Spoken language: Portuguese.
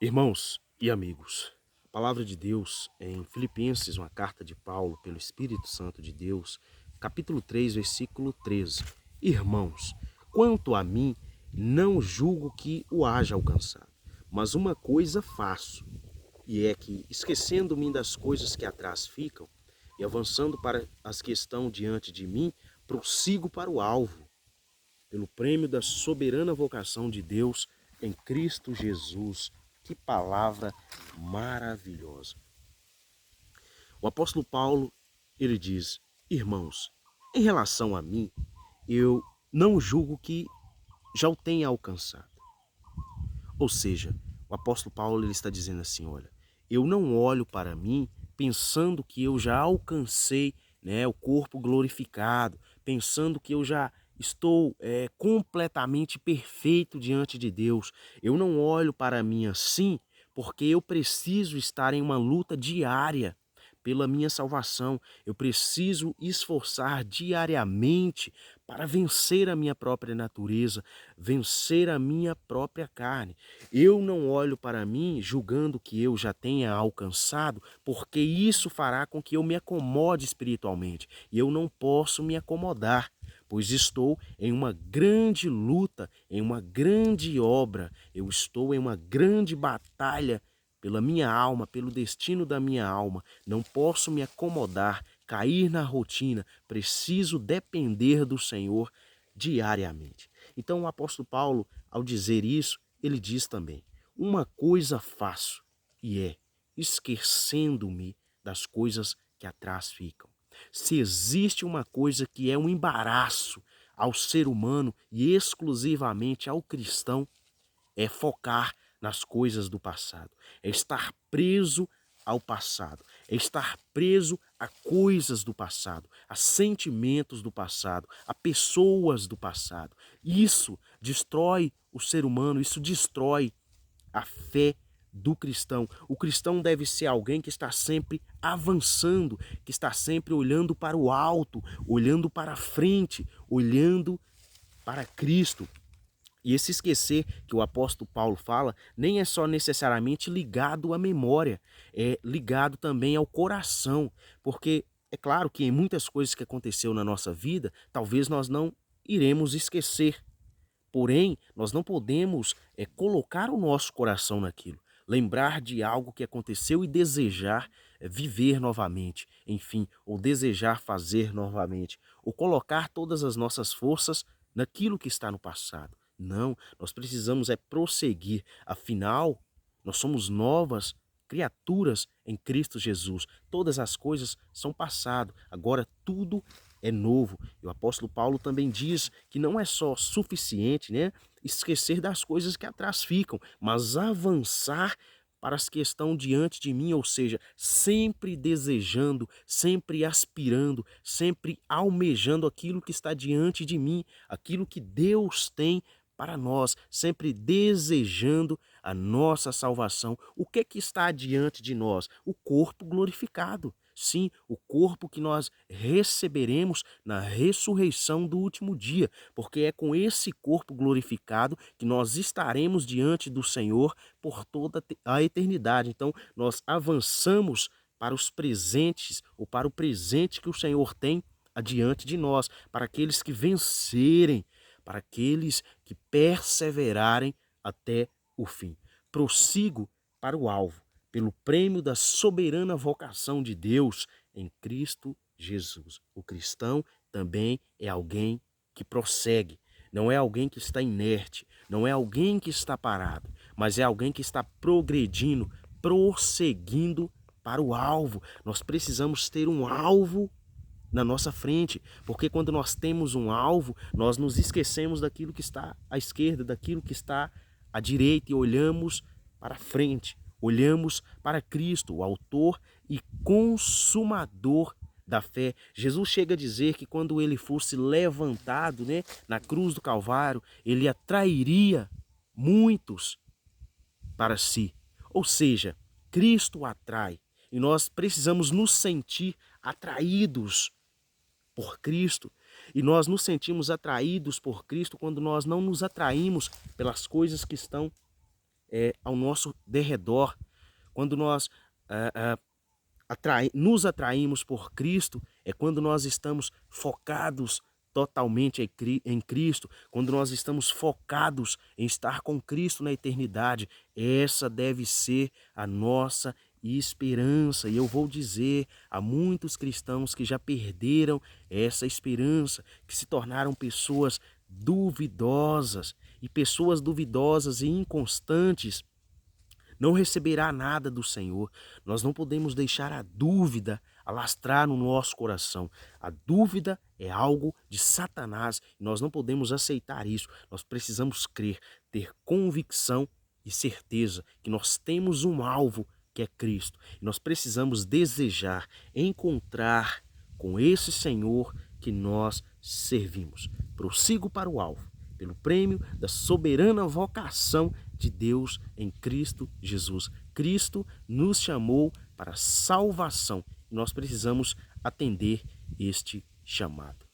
Irmãos e amigos, a palavra de Deus em Filipenses, uma carta de Paulo pelo Espírito Santo de Deus, capítulo 3, versículo 13. Irmãos, quanto a mim, não julgo que o haja alcançado, mas uma coisa faço, e é que, esquecendo-me das coisas que atrás ficam e avançando para as que estão diante de mim, prossigo para o alvo, pelo prêmio da soberana vocação de Deus em Cristo Jesus. Que palavra maravilhosa. O apóstolo Paulo, ele diz: irmãos, em relação a mim, eu não julgo que já o tenha alcançado. Ou seja, o apóstolo Paulo ele está dizendo assim, olha, eu não olho para mim pensando que eu já alcancei, né, o corpo glorificado, pensando que eu já estou completamente perfeito diante de Deus. Eu não olho para mim assim porque eu preciso estar em uma luta diária pela minha salvação. Eu preciso esforçar diariamente para vencer a minha própria natureza, vencer a minha própria carne. Eu não olho para mim julgando que eu já tenha alcançado, porque isso fará com que eu me acomode espiritualmente. E eu não posso me acomodar, pois estou em uma grande luta, em uma grande obra, eu estou em uma grande batalha pela minha alma, pelo destino da minha alma. Não posso me acomodar, cair na rotina, preciso depender do Senhor diariamente. Então o apóstolo Paulo, ao dizer isso, ele diz também: uma coisa faço, e é esquecendo-me das coisas que atrás ficam. Se existe uma coisa que é um embaraço ao ser humano e exclusivamente ao cristão, é focar nas coisas do passado, é estar preso ao passado, é estar preso a coisas do passado, a sentimentos do passado, a pessoas do passado. Isso destrói o ser humano, isso destrói a fé do cristão. O cristão deve ser alguém que está sempre avançando, que está sempre olhando para o alto, olhando para a frente, olhando para Cristo. E esse esquecer que o apóstolo Paulo fala nem é só necessariamente ligado à memória, é ligado também ao coração, porque é claro que em muitas coisas que aconteceu na nossa vida, talvez nós não iremos esquecer. Porém, nós não podemos colocar o nosso coração naquilo, lembrar de algo que aconteceu e desejar viver novamente, enfim, ou desejar fazer novamente, ou colocar todas as nossas forças naquilo que está no passado. Não, nós precisamos prosseguir, afinal, nós somos novas criaturas em Cristo Jesus. Todas as coisas são passado, agora tudo é novo. E o apóstolo Paulo também diz que não é só suficiente, né, esquecer das coisas que atrás ficam, mas avançar para as que estão diante de mim, ou seja, sempre desejando, sempre aspirando, sempre almejando aquilo que está diante de mim, aquilo que Deus tem para nós, sempre desejando a nossa salvação. O que é que está diante de nós? O corpo glorificado. Sim, o corpo que nós receberemos na ressurreição do último dia, porque é com esse corpo glorificado que nós estaremos diante do Senhor por toda a eternidade. Então, nós avançamos para os presentes, ou para o presente que o Senhor tem adiante de nós, para aqueles que vencerem, para aqueles que perseverarem até o fim. Prossigo para o alvo, pelo prêmio da soberana vocação de Deus em Cristo Jesus. O cristão também é alguém que prossegue, não é alguém que está inerte, não é alguém que está parado, mas é alguém que está progredindo, prosseguindo para o alvo. Nós precisamos ter um alvo na nossa frente, porque quando nós temos um alvo, nós nos esquecemos daquilo que está à esquerda, daquilo que está à direita e olhamos para frente, olhamos para Cristo, o autor e consumador da fé. Jesus chega a dizer que quando ele fosse levantado, né, na cruz do Calvário, ele atrairia muitos para si. Ou seja, Cristo atrai e nós precisamos nos sentir atraídos por Cristo. E nós nos sentimos atraídos por Cristo quando nós não nos atraímos pelas coisas que estão ao nosso derredor, quando nós nos atraímos por Cristo, é quando nós estamos focados totalmente em Cristo, quando nós estamos focados em estar com Cristo na eternidade. Essa deve ser a nossa esperança. E eu vou dizer, há muitos cristãos que já perderam essa esperança, que se tornaram pessoas duvidosas, e pessoas duvidosas e inconstantes não receberá nada do Senhor. Nós não podemos deixar a dúvida alastrar no nosso coração. A dúvida é algo de Satanás e nós não podemos aceitar isso. Nós precisamos crer, ter convicção e certeza que nós temos um alvo, que é Cristo. E nós precisamos desejar encontrar com esse Senhor que nós servimos. Prossigo para o alvo, pelo prêmio da soberana vocação de Deus em Cristo Jesus. Cristo nos chamou para salvação e nós precisamos atender este chamado.